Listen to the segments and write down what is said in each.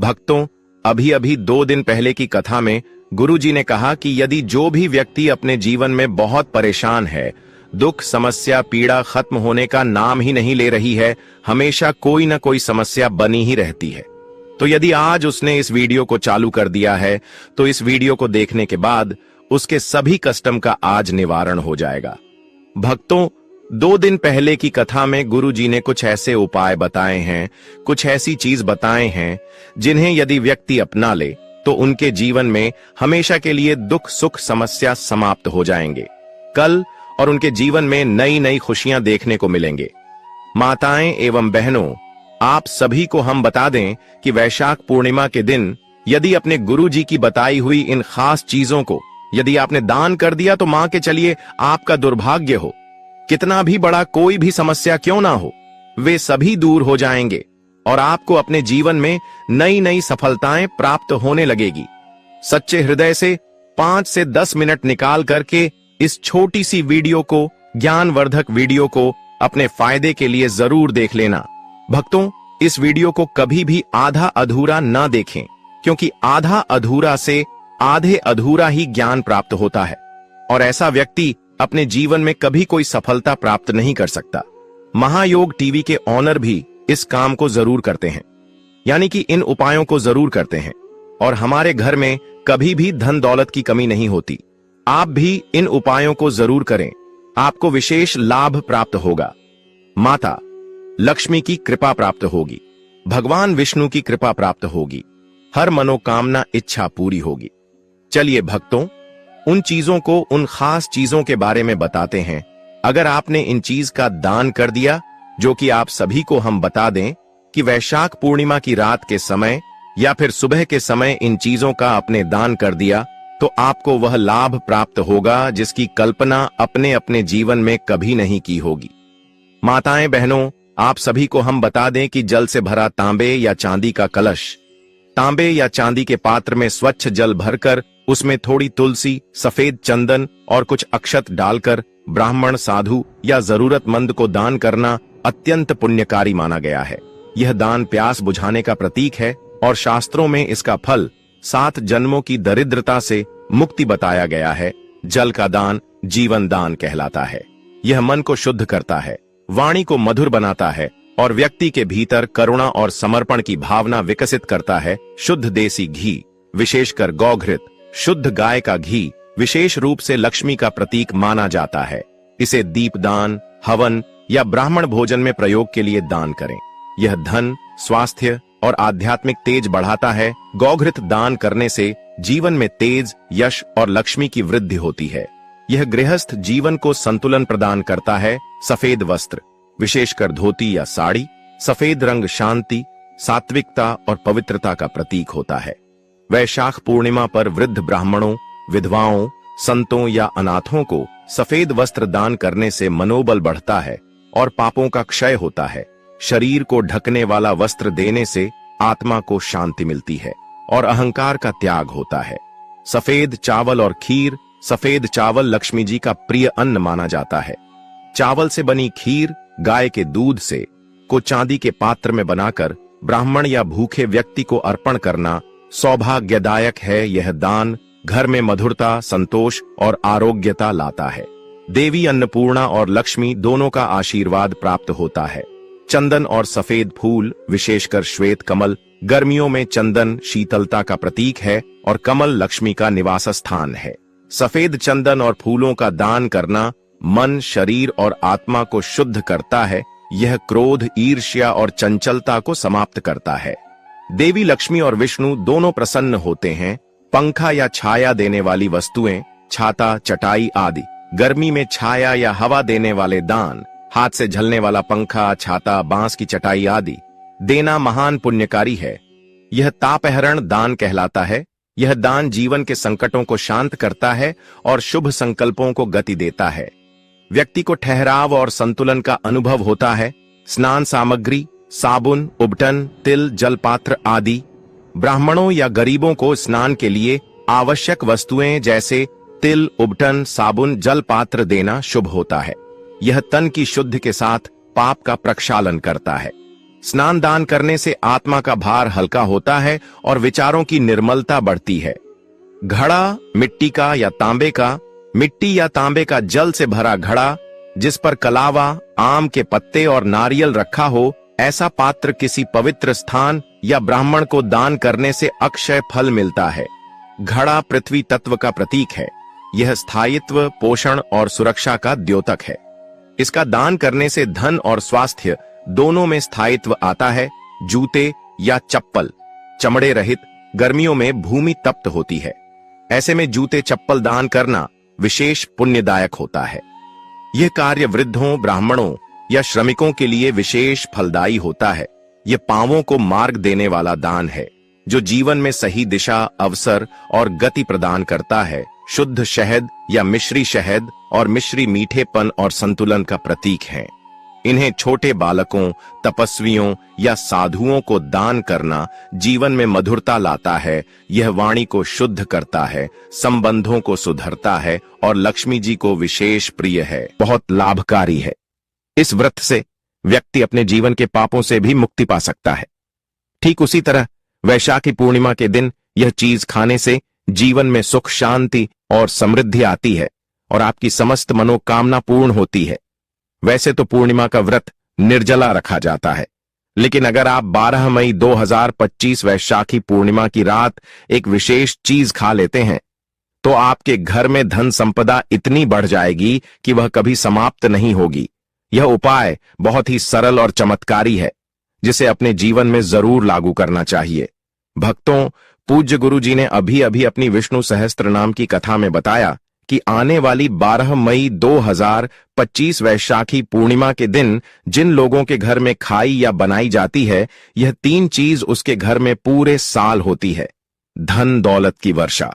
भक्तों, अभी अभी 2 दिन पहले की कथा में गुरुजी ने कहा कि यदि जो भी व्यक्ति अपने जीवन में बहुत परेशान है, दुख, समस्या, पीड़ा खत्म होने का नाम ही नहीं ले रही है, हमेशा कोई ना कोई समस्या बनी ही रहती है, तो यदि आज उसने इस वीडियो को चालू कर दिया है, तो इस वीडियो को देखने के बाद उसके सभी कष्टों का आज निवारण हो जाएगा। भक्तों, 2 दिन पहले की कथा में गुरुजी ने कुछ ऐसे उपाय बताए हैं, कुछ ऐसी चीज बताए हैं, जिन्हें यदि व्यक्ति अपना ले तो उनके जीवन में हमेशा के लिए दुख, सुख, समस्या समाप्त हो जाएंगे कल, और उनके जीवन में नई नई खुशियां देखने को मिलेंगे। माताएं एवं बहनों, आप सभी को हम बता दें कि वैशाख पूर्णिमा के दिन यदि अपने गुरुजी की बताई हुई इन खास चीजों को यदि आपने दान कर दिया, तो मान के चलिए आपका दुर्भाग्य हो, कितना भी बड़ा कोई भी समस्या क्यों ना हो, वे सभी दूर हो जाएंगे और आपको अपने जीवन में नई नई सफलताएं प्राप्त होने लगेगी। सच्चे हृदय से 5 से 10 मिनट निकाल करके इस छोटी सी वीडियो को, ज्ञानवर्धक वीडियो को अपने फायदे के लिए जरूर देख लेना। भक्तों, इस वीडियो को कभी भी आधा अधूरा ना देखें, क्योंकि आधा अधूरा से आधे अधूरा ही ज्ञान प्राप्त होता है और ऐसा व्यक्ति अपने जीवन में कभी कोई सफलता प्राप्त नहीं कर सकता। महायोग टीवी के ऑनर भी इस काम को जरूर करते हैं, यानी कि इन उपायों को जरूर करते हैं, और हमारे घर में कभी भी धन दौलत की कमी नहीं होती। आप भी इन उपायों को जरूर करें, आपको विशेष लाभ प्राप्त होगा। माता लक्ष्मी की कृपा प्राप्त होगी, भगवान विष्णु की कृपा प्राप्त होगी, हर मनोकामना इच्छा पूरी होगी। चलिए भक्तों, उन चीजों को, उन खास चीजों के बारे में बताते हैं। अगर आपने इन चीज का दान कर दिया, जो कि आप सभी को हम बता दें कि वैशाख पूर्णिमा की रात के समय या फिर सुबह के समय इन चीजों का आपने दान कर दिया, तो आपको वह लाभ प्राप्त होगा जिसकी कल्पना अपने अपने जीवन में कभी नहीं की होगी। माताएं बहनों, आप सभी को हम बता दें कि जल से भरा तांबे या चांदी का कलश, तांबे या चांदी के पात्र में स्वच्छ जल भरकर उसमें थोड़ी तुलसी, सफेद चंदन और कुछ अक्षत डालकर ब्राह्मण, साधु या जरूरतमंद को दान करना अत्यंत पुण्यकारी माना गया है। यह दान प्यास बुझाने का प्रतीक है और शास्त्रों में इसका फल 7 जन्मों की दरिद्रता से मुक्ति बताया गया है। जल का दान जीवन दान कहलाता है। यह मन को शुद्ध करता है, वाणी को मधुर बनाता है और व्यक्ति के भीतर करुणा और समर्पण की भावना विकसित करता है। शुद्ध देसी घी, विशेषकर गौघृत, शुद्ध गाय का घी विशेष रूप से लक्ष्मी का प्रतीक माना जाता है। इसे दीपदान, हवन या ब्राह्मण भोजन में प्रयोग के लिए दान करें। यह धन, स्वास्थ्य और आध्यात्मिक तेज बढ़ाता है। गौघृत दान करने से जीवन में तेज, यश और लक्ष्मी की वृद्धि होती है। यह गृहस्थ जीवन को संतुलन प्रदान करता है। सफेद वस्त्र, विशेषकर धोती या साड़ी, सफेद रंग शांति, सात्विकता और पवित्रता का प्रतीक होता है। वैशाख पूर्णिमा पर वृद्ध ब्राह्मणों, विधवाओं, संतों या अनाथों को सफेद वस्त्र दान करने से मनोबल बढ़ता है और पापों का क्षय होता है। शरीर को ढकने वाला वस्त्र देने से आत्मा को शांति मिलती है और अहंकार का त्याग होता है। सफेद चावल और खीर, सफेद चावल लक्ष्मी जी का प्रिय अन्न माना जाता है। चावल से बनी खीर गाय के दूध से को चांदी के पात्र में बनाकर ब्राह्मण या भूखे व्यक्ति को अर्पण करना सौभाग्यदायक है। यह दान घर में मधुरता, संतोष और आरोग्यता लाता है। देवी अन्नपूर्णा और लक्ष्मी दोनों का आशीर्वाद प्राप्त होता है। चंदन और सफेद फूल, विशेषकर श्वेत कमल, गर्मियों में चंदन शीतलता का प्रतीक है और कमल लक्ष्मी का निवास स्थान है। सफेद चंदन और फूलों का दान करना मन, शरीर और आत्मा को शुद्ध करता है। यह क्रोध, ईर्ष्या और चंचलता को समाप्त करता है। देवी लक्ष्मी और विष्णु दोनों प्रसन्न होते हैं। पंखा या छाया देने वाली वस्तुएं, छाता, चटाई आदि, गर्मी में छाया या हवा देने वाले दान, हाथ से झलने वाला पंखा, छाता, बांस की चटाई आदि देना महान पुण्यकारी है। यह तापहरण दान कहलाता है। यह दान जीवन के संकटों को शांत करता है और शुभ संकल्पों को गति देता है। व्यक्ति को ठहराव और संतुलन का अनुभव होता है। स्नान सामग्री, साबुन, उबटन, तिल, जलपात्र आदि। ब्राह्मणों या गरीबों को स्नान के लिए आवश्यक वस्तुएं जैसे तिल, उबटन, साबुन, जलपात्र देना शुभ होता है। यह तन की शुद्धि के साथ पाप का प्रक्षालन करता है। स्नान दान करने से आत्मा का भार हल्का होता है और विचारों की निर्मलता बढ़ती है। घड़ा मिट्टी का या तांबे का, मिट्टी या तांबे का जल से भरा घड़ा जिस पर कलावा, आम के पत्ते और नारियल रखा हो, ऐसा पात्र किसी पवित्र स्थान या ब्राह्मण को दान करने से अक्षय फल मिलता है। घड़ा पृथ्वी तत्व का प्रतीक है। यह स्थायित्व, पोषण और सुरक्षा का द्योतक है। इसका दान करने से धन और स्वास्थ्य दोनों में स्थायित्व आता है। जूते या चप्पल चमड़े रहित, गर्मियों में भूमि तप्त होती है। ऐसे में जूते चप्पल दान करना विशेष पुण्यदायक होता है। यह कार्य वृद्धों, ब्राह्मणों या श्रमिकों के लिए विशेष फलदायी होता है। यह पांवों को मार्ग देने वाला दान है जो जीवन में सही दिशा, अवसर और गति प्रदान करता है। शुद्ध शहद या मिश्री शहद और मिश्री मीठेपन और संतुलन का प्रतीक है। इन्हें छोटे बालकों, तपस्वियों या साधुओं को दान करना जीवन में मधुरता लाता है। यह वाणी को शुद्ध करता है, संबंधों को सुधरता है और लक्ष्मी जी को विशेष प्रिय है, बहुत लाभकारी है। इस व्रत से व्यक्ति अपने जीवन के पापों से भी मुक्ति पा सकता है। ठीक उसी तरह वैशाखी पूर्णिमा के दिन यह चीज खाने से जीवन में सुख, शांति और समृद्धि आती है और आपकी समस्त मनोकामना पूर्ण होती है। वैसे तो पूर्णिमा का व्रत निर्जला रखा जाता है, लेकिन अगर आप 12 मई 2025 वैशाखी पूर्णिमा की रात एक विशेष चीज खा लेते हैं तो आपके घर में धन संपदा इतनी बढ़ जाएगी कि वह कभी समाप्त नहीं होगी। यह उपाय बहुत ही सरल और चमत्कारी है जिसे अपने जीवन में जरूर लागू करना चाहिए। भक्तों, पूज्य गुरु जी ने अभी अभी अपनी विष्णु सहस्त्र नाम की कथा में बताया कि आने वाली 12 मई 2025 वैशाखी पूर्णिमा के दिन जिन लोगों के घर में खाई या बनाई जाती है, यह 3 चीज उसके घर में पूरे साल होती है। धन दौलत की वर्षा।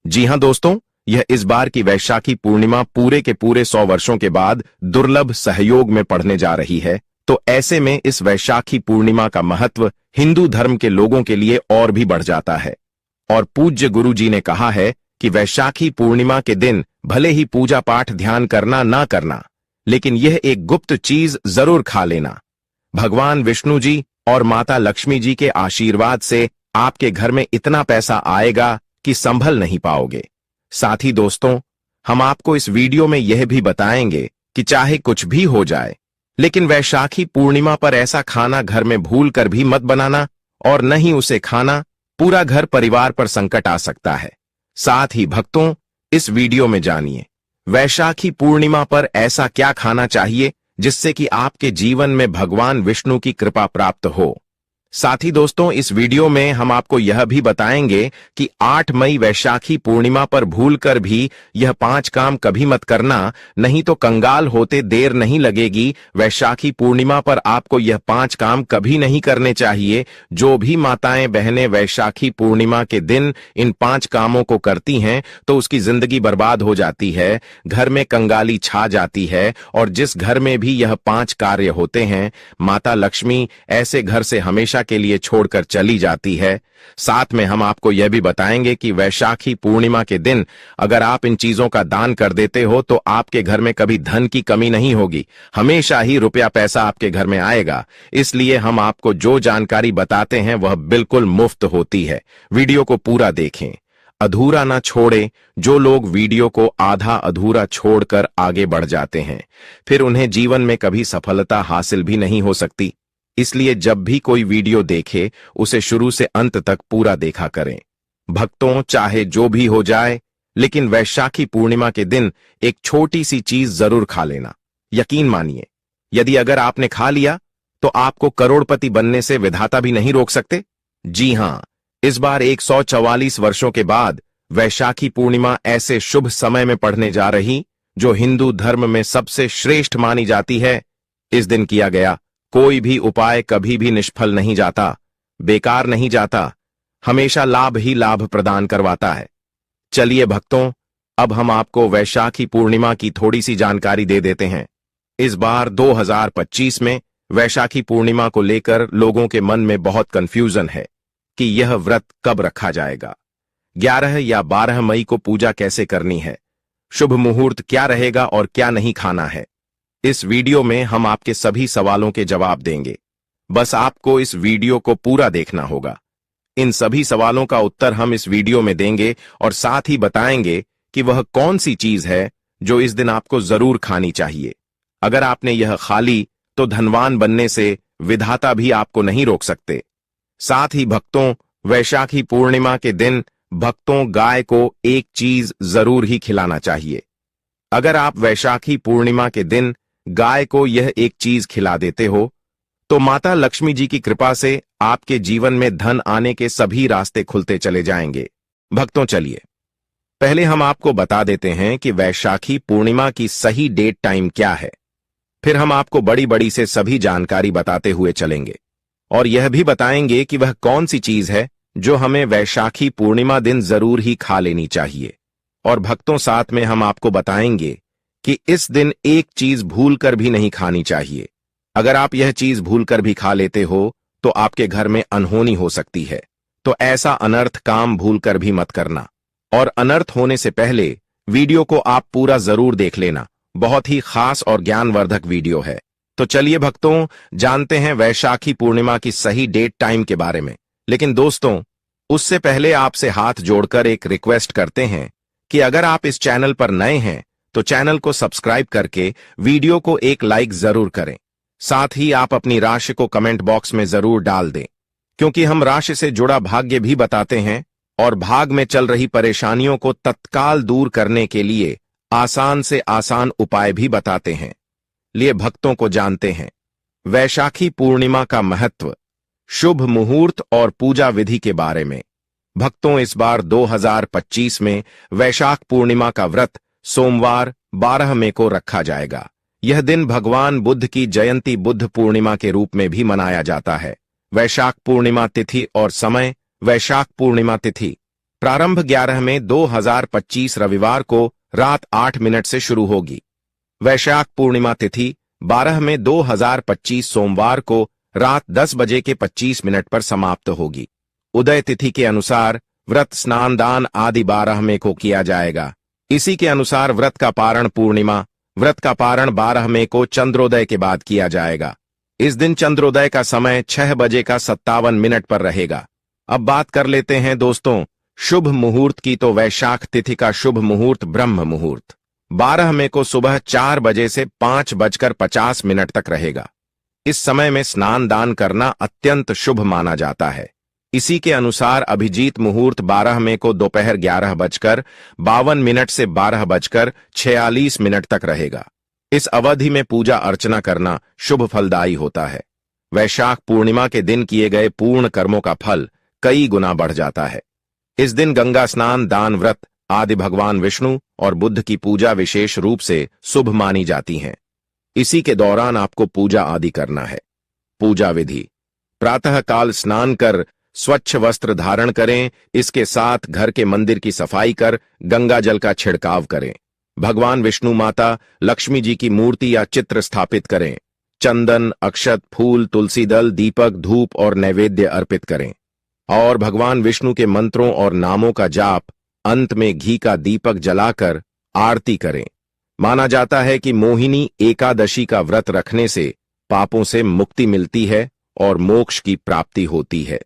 जी हां दोस्तों, यह इस बार की वैशाखी पूर्णिमा पूरे के पूरे 100 वर्षों के बाद दुर्लभ सहयोग में पड़ने जा रही है। तो ऐसे में इस वैशाखी पूर्णिमा का महत्व हिंदू धर्म के लोगों के लिए और भी बढ़ जाता है। और पूज्य गुरु जी ने कहा है कि वैशाखी पूर्णिमा के दिन भले ही पूजा पाठ ध्यान करना ना करना, लेकिन यह एक गुप्त चीज जरूर खा लेना। भगवान विष्णु जी और माता लक्ष्मी जी के आशीर्वाद से आपके घर में इतना पैसा आएगा कि संभल नहीं पाओगे। साथ ही दोस्तों, हम आपको इस वीडियो में यह भी बताएंगे कि चाहे कुछ भी हो जाए, लेकिन वैशाखी पूर्णिमा पर ऐसा खाना घर में भूल कर भी मत बनाना, और न ही उसे खाना, पूरा घर परिवार पर संकट आ सकता है। साथ ही भक्तों, इस वीडियो में जानिए वैशाखी पूर्णिमा पर ऐसा क्या खाना चाहिए जिससे कि आपके जीवन में भगवान विष्णु की कृपा प्राप्त हो। साथ ही दोस्तों, इस वीडियो में हम आपको यह भी बताएंगे कि 8 मई वैशाखी पूर्णिमा पर भूलकर भी यह 5 काम कभी मत करना, नहीं तो कंगाल होते देर नहीं लगेगी। वैशाखी पूर्णिमा पर आपको यह 5 काम कभी नहीं करने चाहिए। जो भी माताएं बहनें वैशाखी पूर्णिमा के दिन इन 5 कामों को करती हैं तो उसकी जिंदगी बर्बाद हो जाती है, घर में कंगाली छा जाती है, और जिस घर में भी यह 5 कार्य होते हैं, माता लक्ष्मी ऐसे घर से हमेशा के लिए छोड़कर चली जाती है। साथ में हम आपको यह भी बताएंगे कि वैशाखी पूर्णिमा के दिन अगर आप इन चीजों का दान कर देते हो तो आपके घर में कभी धन की कमी नहीं होगी, हमेशा ही रुपया पैसा आपके घर में आएगा। इसलिए हम आपको जो जानकारी बताते हैं वह बिल्कुल मुफ्त होती है। वीडियो को पूरा देखें, अधूरा ना छोड़ें। जो लोग वीडियो को आधा अधूरा छोड़कर आगे बढ़ जाते हैं, फिर उन्हें जीवन में कभी सफलता हासिल भी नहीं हो सकती। इसलिए जब भी कोई वीडियो देखे उसे शुरू से अंत तक पूरा देखा करें। भक्तों, चाहे जो भी हो जाए, लेकिन वैशाखी पूर्णिमा के दिन एक छोटी सी चीज जरूर खा लेना। यकीन मानिए, यदि अगर आपने खा लिया तो आपको करोड़पति बनने से विधाता भी नहीं रोक सकते। जी हां, इस बार 144 वर्षों के बाद वैशाखी पूर्णिमा ऐसे शुभ समय में पड़ने जा रही जो हिंदू धर्म में सबसे श्रेष्ठ मानी जाती है। इस दिन किया गया कोई भी उपाय कभी भी निष्फल नहीं जाता, बेकार नहीं जाता, हमेशा लाभ ही लाभ प्रदान करवाता है। चलिए भक्तों, अब हम आपको वैशाखी पूर्णिमा की थोड़ी सी जानकारी दे देते हैं। इस बार 2025 में वैशाखी पूर्णिमा को लेकर लोगों के मन में बहुत कंफ्यूजन है कि यह व्रत कब रखा जाएगा, 11 या 12 मई को पूजा कैसे करनी है, शुभ मुहूर्त क्या रहेगा और क्या नहीं खाना है। इस वीडियो में हम आपके सभी सवालों के जवाब देंगे। बस आपको इस वीडियो को पूरा देखना होगा। इन सभी सवालों का उत्तर हम इस वीडियो में देंगे और साथ ही बताएंगे कि वह कौन सी चीज है जो इस दिन आपको जरूर खानी चाहिए। अगर आपने यह खा ली तो धनवान बनने से विधाता भी आपको नहीं रोक सकते। साथ ही भक्तों, वैशाखी पूर्णिमा के दिन भक्तों गाय को एक चीज जरूर ही खिलाना चाहिए। अगर आप वैशाखी पूर्णिमा के दिन गाय को यह एक चीज खिला देते हो तो माता लक्ष्मी जी की कृपा से आपके जीवन में धन आने के सभी रास्ते खुलते चले जाएंगे। भक्तों चलिए पहले हम आपको बता देते हैं कि वैशाखी पूर्णिमा की सही डेट टाइम क्या है। फिर हम आपको बड़ी बड़ी से सभी जानकारी बताते हुए चलेंगे और यह भी बताएंगे कि वह कौन सी चीज है जो हमें वैशाखी पूर्णिमा दिन जरूर ही खा लेनी चाहिए। और भक्तों साथ में हम आपको बताएंगे कि इस दिन एक चीज भूलकर भी नहीं खानी चाहिए। अगर आप यह चीज भूलकर भी खा लेते हो तो आपके घर में अनहोनी हो सकती है। तो ऐसा अनर्थ काम भूलकर भी मत करना। और अनर्थ होने से पहले वीडियो को आप पूरा जरूर देख लेना। बहुत ही खास और ज्ञानवर्धक वीडियो है। तो चलिए भक्तों जानते हैं वैशाखी पूर्णिमा की सही डेट टाइम के बारे में। लेकिन दोस्तों उससे पहले आपसे हाथ जोड़कर एक रिक्वेस्ट करते हैं कि अगर आप इस चैनल पर नए हैं तो चैनल को सब्सक्राइब करके वीडियो को एक लाइक जरूर करें। साथ ही आप अपनी राशि को कमेंट बॉक्स में जरूर डाल दें, क्योंकि हम राशि से जुड़ा भाग्य भी बताते हैं और भाग में चल रही परेशानियों को तत्काल दूर करने के लिए आसान से आसान उपाय भी बताते हैं। लिए भक्तों को जानते हैं वैशाखी पूर्णिमा का महत्व, शुभ मुहूर्त और पूजा विधि के बारे में। भक्तों इस बार 2025 में वैशाख पूर्णिमा का व्रत सोमवार 12 मई को रखा जाएगा। यह दिन भगवान बुद्ध की जयंती बुद्ध पूर्णिमा के रूप में भी मनाया जाता है। वैशाख पूर्णिमा तिथि और समय। वैशाख पूर्णिमा तिथि प्रारंभ 11 मई 2025 रविवार को रात 8 मिनट से शुरू होगी। वैशाख पूर्णिमा तिथि 12 मई 2025 सोमवार को रात 10 बजे के 25 मिनट पर समाप्त होगी। उदय तिथि के अनुसार व्रत स्नान दान आदि 12 मई को किया जाएगा। इसी के अनुसार व्रत का पारण 12 मई को चंद्रोदय के बाद किया जाएगा। इस दिन चंद्रोदय का समय 6 बजे का 57 मिनट पर रहेगा। अब बात कर लेते हैं दोस्तों शुभ मुहूर्त की। तो वैशाख तिथि का शुभ मुहूर्त ब्रह्म मुहूर्त 12 मई को सुबह 4 बजे से 5:50 तक रहेगा। इस समय में स्नान दान करना अत्यंत शुभ माना जाता है। इसी के अनुसार अभिजीत मुहूर्त 12 मई को दोपहर 11:52 से 12:46 तक रहेगा। इस अवधि में पूजा अर्चना करना शुभ फलदायी होता है। वैशाख पूर्णिमा के दिन किए गए पूर्ण कर्मों का फल कई गुना बढ़ जाता है। इस दिन गंगा स्नान, दान, व्रत आदि भगवान विष्णु और बुद्ध की पूजा विशेष रूप से शुभ मानी जाती हैं। इसी के दौरान आपको पूजा आदि करना है। पूजा विधि: प्रातः काल स्नान कर स्वच्छ वस्त्र धारण करें। इसके साथ घर के मंदिर की सफाई कर गंगा जल का छिड़काव करें। भगवान विष्णु, माता लक्ष्मी जी की मूर्ति या चित्र स्थापित करें। चंदन, अक्षत, फूल, तुलसी दल, दीपक, धूप और नैवेद्य अर्पित करें। और भगवान विष्णु के मंत्रों और नामों का जाप, अंत में घी का दीपक जलाकर आरती करें। माना जाता है कि मोहिनी एकादशी का व्रत रखने से पापों से मुक्ति मिलती है और मोक्ष की प्राप्ति होती है।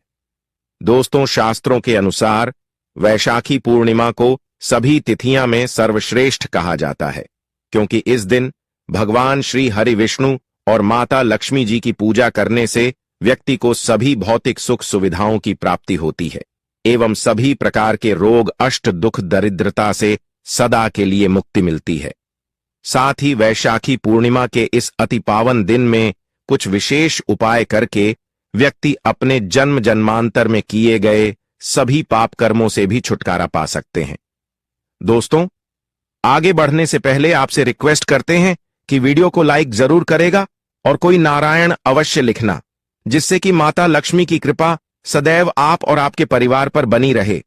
दोस्तों शास्त्रों के अनुसार वैशाखी पूर्णिमा को सभी तिथियां में सर्वश्रेष्ठ कहा जाता है, क्योंकि इस दिन भगवान श्री हरि विष्णु और माता लक्ष्मी जी की पूजा करने से व्यक्ति को सभी भौतिक सुख सुविधाओं की प्राप्ति होती है एवं सभी प्रकार के रोग, अष्ट, दुख, दरिद्रता से सदा के लिए मुक्ति मिलती है। साथ ही वैशाखी पूर्णिमा के इस अति पावन दिन में कुछ विशेष उपाय करके व्यक्ति अपने जन्म जन्मांतर में किए गए सभी पाप कर्मों से भी छुटकारा पा सकते हैं। दोस्तों आगे बढ़ने से पहले आपसे रिक्वेस्ट करते हैं कि वीडियो को लाइक जरूर करेगा और कोई नारायण अवश्य लिखना, जिससे कि माता लक्ष्मी की कृपा सदैव आप और आपके परिवार पर बनी रहे।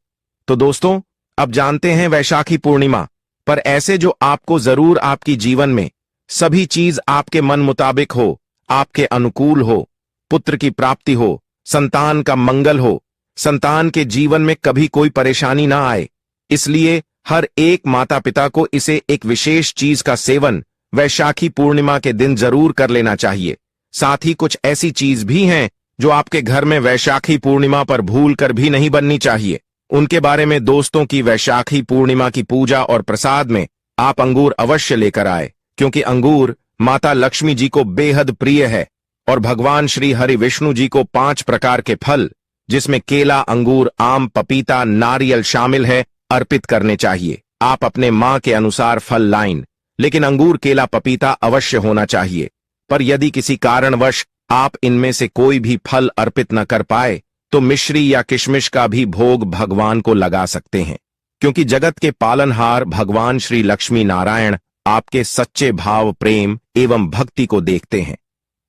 तो दोस्तों अब जानते हैं वैशाखी पूर्णिमा पर ऐसे जो आपको जरूर आपकी जीवन में सभी चीज आपके मन मुताबिक हो, आपके अनुकूल हो, पुत्र की प्राप्ति हो, संतान का मंगल हो, संतान के जीवन में कभी कोई परेशानी ना आए। इसलिए हर एक माता पिता को इसे एक विशेष चीज का सेवन वैशाखी पूर्णिमा के दिन जरूर कर लेना चाहिए। साथ ही कुछ ऐसी चीज भी हैं जो आपके घर में वैशाखी पूर्णिमा पर भूल कर भी नहीं बननी चाहिए। उनके बारे में दोस्तों की वैशाखी पूर्णिमा की पूजा और प्रसाद में आप अंगूर अवश्य लेकर आए, क्योंकि अंगूर माता लक्ष्मी जी को बेहद प्रिय है और भगवान श्री हरि विष्णु जी को 5 प्रकार के फल, जिसमें केला, अंगूर, आम, पपीता, नारियल शामिल है, अर्पित करने चाहिए। आप अपने मां के अनुसार फल लाइन, लेकिन अंगूर, केला, पपीता अवश्य होना चाहिए। पर यदि किसी कारणवश आप इनमें से कोई भी फल अर्पित न कर पाए तो मिश्री या किशमिश का भी भोग भगवान को लगा सकते हैं, क्योंकि जगत के पालनहार भगवान श्री लक्ष्मी नारायण आपके सच्चे भाव, प्रेम एवं भक्ति को देखते हैं।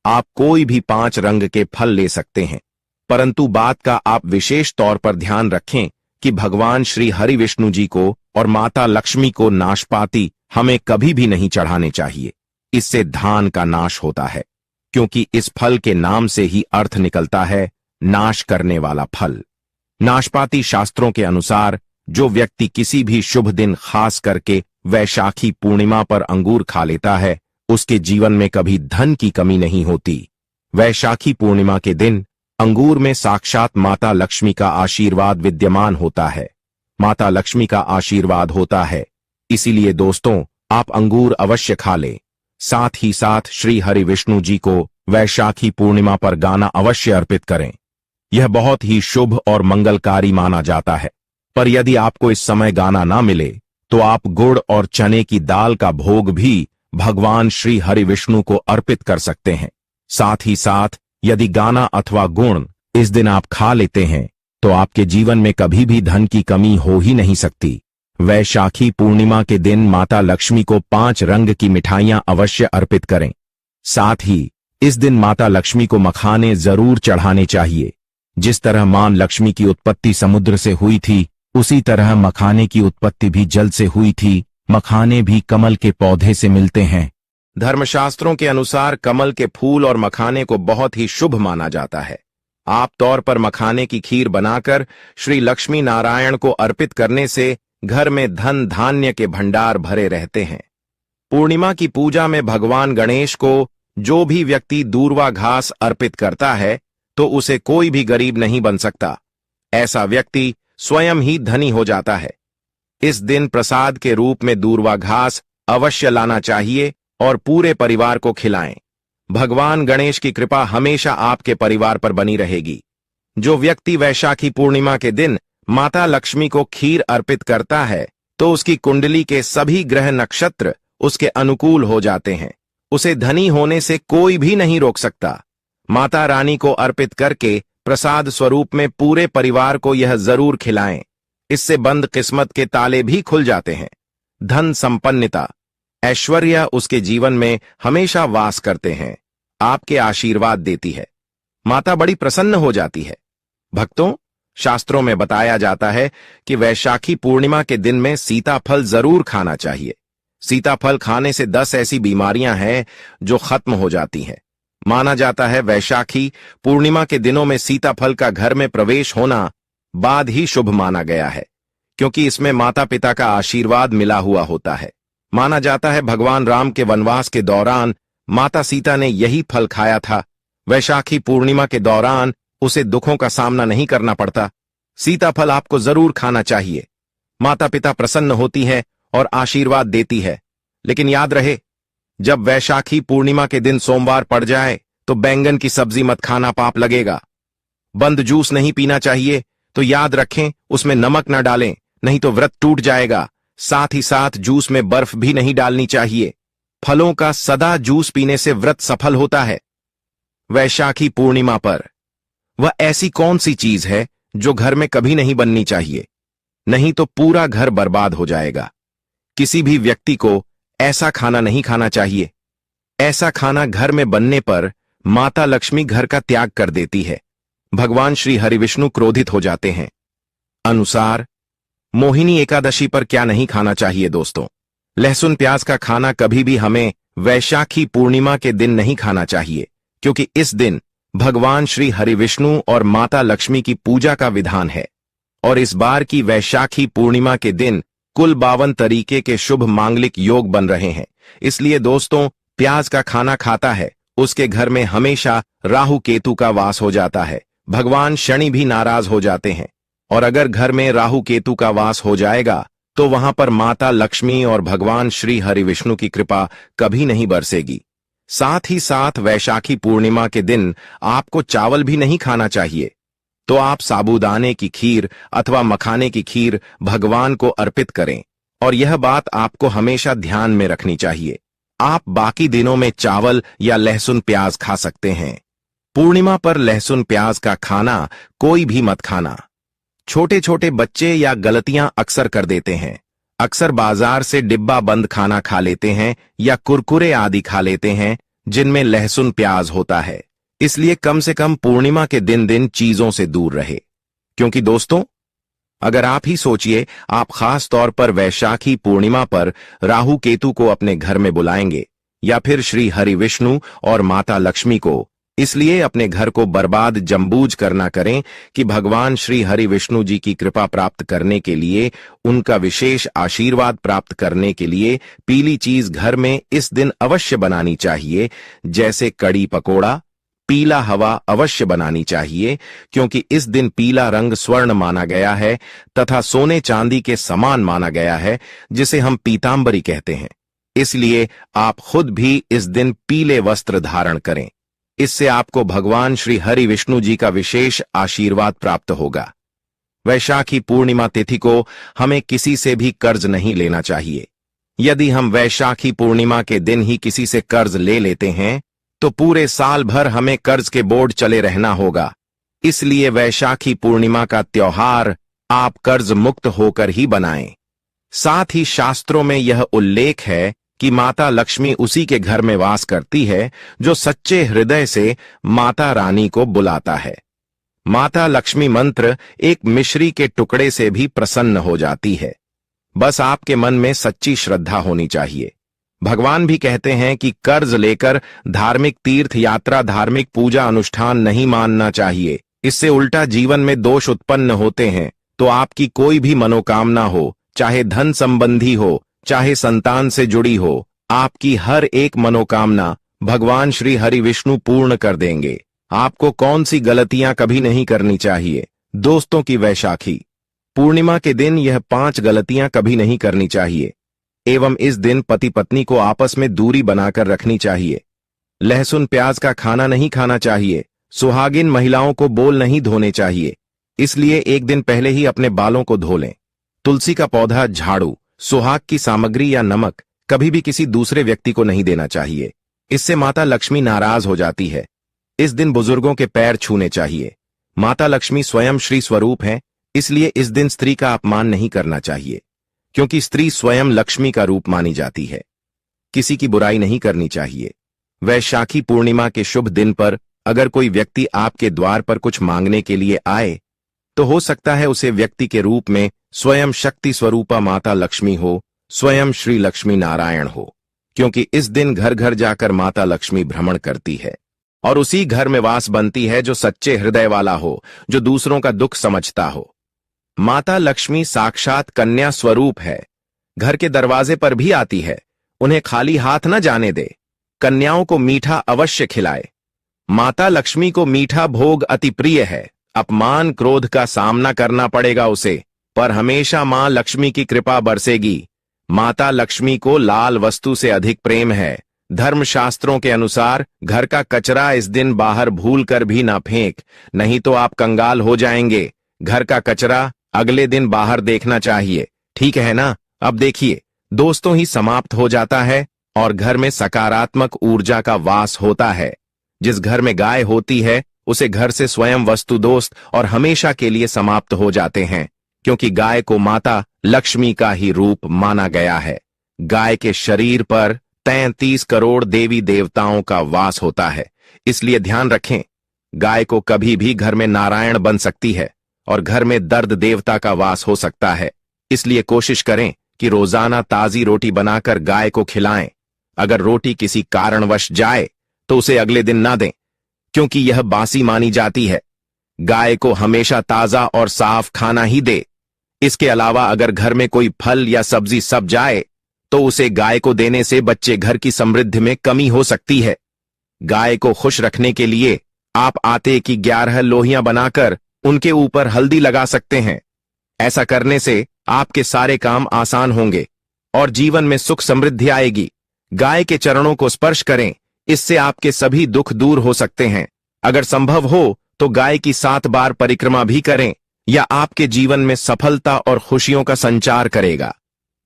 आप कोई भी 5 रंग के फल ले सकते हैं, परंतु बात का आप विशेष तौर पर ध्यान रखें कि भगवान श्री हरि विष्णु जी को और माता लक्ष्मी को नाशपाती हमें कभी भी नहीं चढ़ाने चाहिए। इससे धान का नाश होता है, क्योंकि इस फल के नाम से ही अर्थ निकलता है नाश करने वाला फल। नाशपाती शास्त्रों के अनुसार जो व्यक्ति किसी भी शुभ दिन, खास करके वैशाखी पूर्णिमा पर अंगूर खा लेता है, उसके जीवन में कभी धन की कमी नहीं होती। वैशाखी पूर्णिमा के दिन अंगूर में साक्षात माता लक्ष्मी का आशीर्वाद विद्यमान होता है। माता लक्ष्मी का आशीर्वाद होता है, इसीलिए दोस्तों आप अंगूर अवश्य खा लें। साथ ही साथ श्री हरि विष्णु जी को वैशाखी पूर्णिमा पर गाना अवश्य अर्पित करें। यह बहुत ही शुभ और मंगलकारी माना जाता है। पर यदि आपको इस समय गाना ना मिले तो आप गुड़ और चने की दाल का भोग भी भगवान श्री हरि विष्णु को अर्पित कर सकते हैं। साथ ही साथ यदि गाना अथवा गुण इस दिन आप खा लेते हैं तो आपके जीवन में कभी भी धन की कमी हो ही नहीं सकती। वैशाखी पूर्णिमा के दिन माता लक्ष्मी को 5 रंग की मिठाइयां अवश्य अर्पित करें। साथ ही इस दिन माता लक्ष्मी को मखाने जरूर चढ़ाने चाहिए। जिस तरह मां लक्ष्मी की उत्पत्ति समुद्र से हुई थी, उसी तरह मखाने की उत्पत्ति भी जल से हुई थी। मखाने भी कमल के पौधे से मिलते हैं। धर्मशास्त्रों के अनुसार कमल के फूल और मखाने को बहुत ही शुभ माना जाता है। आप तौर पर मखाने की खीर बनाकर श्री लक्ष्मी नारायण को अर्पित करने से घर में धन धान्य के भंडार भरे रहते हैं। पूर्णिमा की पूजा में भगवान गणेश को जो भी व्यक्ति दूर्वा घास अर्पित करता है तो उसे कोई भी गरीब नहीं बन सकता। ऐसा व्यक्ति स्वयं ही धनी हो जाता है। इस दिन प्रसाद के रूप में दूर्वा घास अवश्य लाना चाहिए और पूरे परिवार को खिलाएं। भगवान गणेश की कृपा हमेशा आपके परिवार पर बनी रहेगी। जो व्यक्ति वैशाखी पूर्णिमा के दिन माता लक्ष्मी को खीर अर्पित करता है तो उसकी कुंडली के सभी ग्रह नक्षत्र उसके अनुकूल हो जाते हैं। उसे धनी होने से कोई भी नहीं रोक सकता। माता रानी को अर्पित करके प्रसाद स्वरूप में पूरे परिवार को यह जरूर खिलाएं। इससे बंद किस्मत के ताले भी खुल जाते हैं। धन संपन्नता, ऐश्वर्य उसके जीवन में हमेशा वास करते हैं। आपके आशीर्वाद देती है। माता बड़ी प्रसन्न हो जाती है। भक्तों, शास्त्रों में बताया जाता है कि वैशाखी पूर्णिमा के दिन में सीताफल जरूर खाना चाहिए। सीताफल खाने से 10 ऐसी बीमारियां हैं जो खत्म हो जाती हैं। माना जाता है वैशाखी पूर्णिमा के दिनों में सीताफल का घर में प्रवेश होना बाद ही शुभ माना गया है, क्योंकि इसमें माता पिता का आशीर्वाद मिला हुआ होता है। माना जाता है भगवान राम के वनवास के दौरान माता सीता ने यही फल खाया था। वैशाखी पूर्णिमा के दौरान उसे दुखों का सामना नहीं करना पड़ता। सीताफल आपको जरूर खाना चाहिए। माता पिता प्रसन्न होती है और आशीर्वाद देती है। लेकिन याद रहे, जब वैशाखी पूर्णिमा के दिन सोमवार पड़ जाए तो बैंगन की सब्जी मत खाना, पाप लगेगा। बंद जूस नहीं पीना चाहिए, तो याद रखें उसमें नमक न डालें, नहीं तो व्रत टूट जाएगा। साथ ही साथ जूस में बर्फ भी नहीं डालनी चाहिए। फलों का सदा जूस पीने से व्रत सफल होता है। वैशाखी पूर्णिमा पर वह ऐसी कौन सी चीज है जो घर में कभी नहीं बननी चाहिए, नहीं तो पूरा घर बर्बाद हो जाएगा। किसी भी व्यक्ति को ऐसा खाना नहीं खाना चाहिए। ऐसा खाना घर में बनने पर माता लक्ष्मी घर का त्याग कर देती है। भगवान श्री हरि विष्णु क्रोधित हो जाते हैं। अनुसार मोहिनी एकादशी पर क्या नहीं खाना चाहिए दोस्तों? लहसुन प्याज का खाना कभी भी हमें वैशाखी पूर्णिमा के दिन नहीं खाना चाहिए, क्योंकि इस दिन भगवान श्री हरि विष्णु और माता लक्ष्मी की पूजा का विधान है। और इस बार की वैशाखी पूर्णिमा के दिन कुल 52 तरीके के शुभ मांगलिक योग बन रहे हैं। इसलिए दोस्तों, प्याज का खाना खाता है उसके घर में हमेशा राहु केतु का वास हो जाता है। भगवान शनि भी नाराज हो जाते हैं। और अगर घर में राहु केतु का वास हो जाएगा तो वहां पर माता लक्ष्मी और भगवान श्री हरि विष्णु की कृपा कभी नहीं बरसेगी। साथ ही साथ वैशाखी पूर्णिमा के दिन आपको चावल भी नहीं खाना चाहिए। तो आप साबूदाने की खीर अथवा मखाने की खीर भगवान को अर्पित करें। और यह बात आपको हमेशा ध्यान में रखनी चाहिए। आप बाकी दिनों में चावल या लहसुन प्याज खा सकते हैं। पूर्णिमा पर लहसुन प्याज का खाना कोई भी मत खाना। छोटे छोटे बच्चे या गलतियां अक्सर कर देते हैं। अक्सर बाजार से डिब्बा बंद खाना खा लेते हैं या कुरकुरे आदि खा लेते हैं जिनमें लहसुन प्याज होता है। इसलिए कम से कम पूर्णिमा के दिन चीजों से दूर रहे। क्योंकि दोस्तों, अगर आप ही सोचिए, आप खास तौर पर वैशाखी पूर्णिमा पर राहु केतु को अपने घर में बुलाएंगे या फिर श्री हरि विष्णु और माता लक्ष्मी को, इसलिए अपने घर को बर्बाद जम्बूज करना करें कि भगवान श्री हरि विष्णु जी की कृपा प्राप्त करने के लिए, उनका विशेष आशीर्वाद प्राप्त करने के लिए पीली चीज घर में इस दिन अवश्य बनानी चाहिए। जैसे कड़ी पकोड़ा, पीला हवा अवश्य बनानी चाहिए, क्योंकि इस दिन पीला रंग स्वर्ण माना गया है तथा सोने चांदी के समान माना गया है, जिसे हम पीतांबरी कहते हैं। इसलिए आप खुद भी इस दिन पीले वस्त्र धारण करें। इससे आपको भगवान श्री हरि विष्णु जी का विशेष आशीर्वाद प्राप्त होगा। वैशाखी पूर्णिमा तिथि को हमें किसी से भी कर्ज नहीं लेना चाहिए। यदि हम वैशाखी पूर्णिमा के दिन ही किसी से कर्ज ले लेते हैं तो पूरे साल भर हमें कर्ज के बोझ चले रहना होगा। इसलिए वैशाखी पूर्णिमा का त्योहार आप कर्ज मुक्त होकर ही बनाएं। साथ ही शास्त्रों में यह उल्लेख है कि माता लक्ष्मी उसी के घर में वास करती है जो सच्चे हृदय से माता रानी को बुलाता है। माता लक्ष्मी मंत्र एक मिश्री के टुकड़े से भी प्रसन्न हो जाती है। बस आपके मन में सच्ची श्रद्धा होनी चाहिए। भगवान भी कहते हैं कि कर्ज लेकर धार्मिक तीर्थ यात्रा, धार्मिक पूजा अनुष्ठान नहीं मानना चाहिए। इससे उल्टा जीवन में दोष उत्पन्न होते हैं। तो आपकी कोई भी मनोकामना हो, चाहे धन संबंधी हो, चाहे संतान से जुड़ी हो, आपकी हर एक मनोकामना भगवान श्री हरि विष्णु पूर्ण कर देंगे। आपको कौन सी गलतियां कभी नहीं करनी चाहिए। दोस्तों की वैशाखी पूर्णिमा के दिन यह 5 गलतियां कभी नहीं करनी चाहिए। एवं इस दिन पति पत्नी को आपस में दूरी बनाकर रखनी चाहिए। लहसुन प्याज का खाना नहीं खाना चाहिए। सुहागिन महिलाओं को बोल नहीं धोने चाहिए, इसलिए एक दिन पहले ही अपने बालों को धो लें। तुलसी का पौधा, झाड़ू, सुहाग की सामग्री या नमक कभी भी किसी दूसरे व्यक्ति को नहीं देना चाहिए। इससे माता लक्ष्मी नाराज हो जाती है। इस दिन बुजुर्गों के पैर छूने चाहिए। माता लक्ष्मी स्वयं श्री स्वरूप हैं, इसलिए इस दिन स्त्री का अपमान नहीं करना चाहिए, क्योंकि स्त्री स्वयं लक्ष्मी का रूप मानी जाती है। किसी की बुराई नहीं करनी चाहिए। वैशाखी पूर्णिमा के शुभ दिन पर अगर कोई व्यक्ति आपके द्वार पर कुछ मांगने के लिए आए तो हो सकता है उसे व्यक्ति के रूप में स्वयं शक्ति स्वरूपा माता लक्ष्मी हो, स्वयं श्री लक्ष्मी नारायण हो, क्योंकि इस दिन घर घर जाकर माता लक्ष्मी भ्रमण करती है और उसी घर में वास बनती है जो सच्चे हृदय वाला हो, जो दूसरों का दुख समझता हो। माता लक्ष्मी साक्षात कन्या स्वरूप है। घर के दरवाजे पर भी आती है। उन्हें खाली हाथ न जाने दे। कन्याओं को मीठा अवश्य खिलाए। माता लक्ष्मी को मीठा भोग अति प्रिय है। अपमान क्रोध का सामना करना पड़ेगा उसे, पर हमेशा मां लक्ष्मी की कृपा बरसेगी। माता लक्ष्मी को लाल वस्तु से अधिक प्रेम है। धर्मशास्त्रों के अनुसार घर का कचरा इस दिन बाहर भूल कर भी ना फेंक, नहीं तो आप कंगाल हो जाएंगे। घर का कचरा अगले दिन बाहर देखना चाहिए, ठीक है ना। अब देखिए दोस्तों, ही समाप्त हो जाता है और घर में सकारात्मक ऊर्जा का वास होता है। जिस घर में गाय होती है उसे घर से स्वयं वस्तु दोस्त और हमेशा के लिए समाप्त हो जाते हैं, क्योंकि गाय को माता लक्ष्मी का ही रूप माना गया है। गाय के शरीर पर 33 करोड़ देवी देवताओं का वास होता है। इसलिए ध्यान रखें, गाय को कभी भी घर में नारायण बन सकती है और घर में दर्द देवता का वास हो सकता है। इसलिए कोशिश करें कि रोजाना ताजी रोटी बनाकर गाय को खिलाएं। अगर रोटी किसी कारणवश जाए तो उसे अगले दिन ना दें, क्योंकि यह बासी मानी जाती है। गाय को हमेशा ताजा और साफ खाना ही दे। इसके अलावा अगर घर में कोई फल या सब्जी सब जाए तो उसे गाय को देने से बच्चे घर की समृद्धि में कमी हो सकती है। गाय को खुश रखने के लिए आप आटे की 11 लोहियां बनाकर उनके ऊपर हल्दी लगा सकते हैं। ऐसा करने से आपके सारे काम आसान होंगे और जीवन में सुख समृद्धि आएगी। गाय के चरणों को स्पर्श करें, इससे आपके सभी दुख दूर हो सकते हैं। अगर संभव हो तो गाय की 7 बार परिक्रमा भी करें, या आपके जीवन में सफलता और खुशियों का संचार करेगा।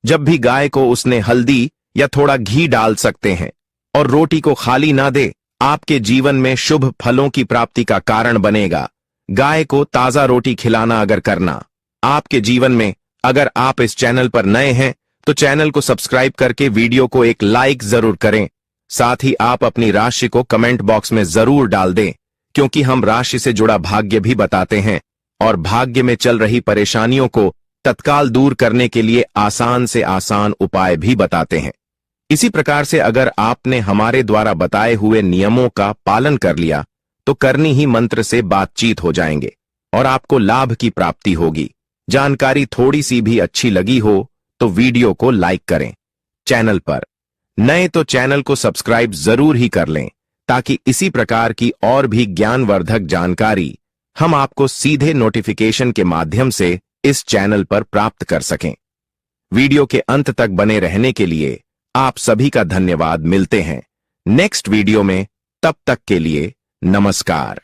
जब भी गाय को उसने हल्दी या थोड़ा घी डाल सकते हैं और रोटी को खाली ना दे, आपके जीवन में शुभ फलों की प्राप्ति का कारण बनेगा। गाय को ताजा रोटी खिलाना अगर करना आपके जीवन में, अगर आप इस चैनल पर नए हैं तो चैनल को सब्सक्राइब करके वीडियो को एक लाइक जरूर करें। साथ ही आप अपनी राशि को कमेंट बॉक्स में जरूर डाल दें, क्योंकि हम राशि से जुड़ा भाग्य भी बताते हैं और भाग्य में चल रही परेशानियों को तत्काल दूर करने के लिए आसान से आसान उपाय भी बताते हैं। इसी प्रकार से अगर आपने हमारे द्वारा बताए हुए नियमों का पालन कर लिया तो करनी ही मंत्र से बातचीत हो जाएंगे और आपको लाभ की प्राप्ति होगी। जानकारी थोड़ी सी भी अच्छी लगी हो तो वीडियो को लाइक करें। चैनल पर नए तो चैनल को सब्सक्राइब जरूर ही कर लें, ताकि इसी प्रकार की और भी ज्ञानवर्धक जानकारी हम आपको सीधे नोटिफिकेशन के माध्यम से इस चैनल पर प्राप्त कर सकें। वीडियो के अंत तक बने रहने के लिए आप सभी का धन्यवाद। मिलते हैं नेक्स्ट वीडियो में, तब तक के लिए नमस्कार।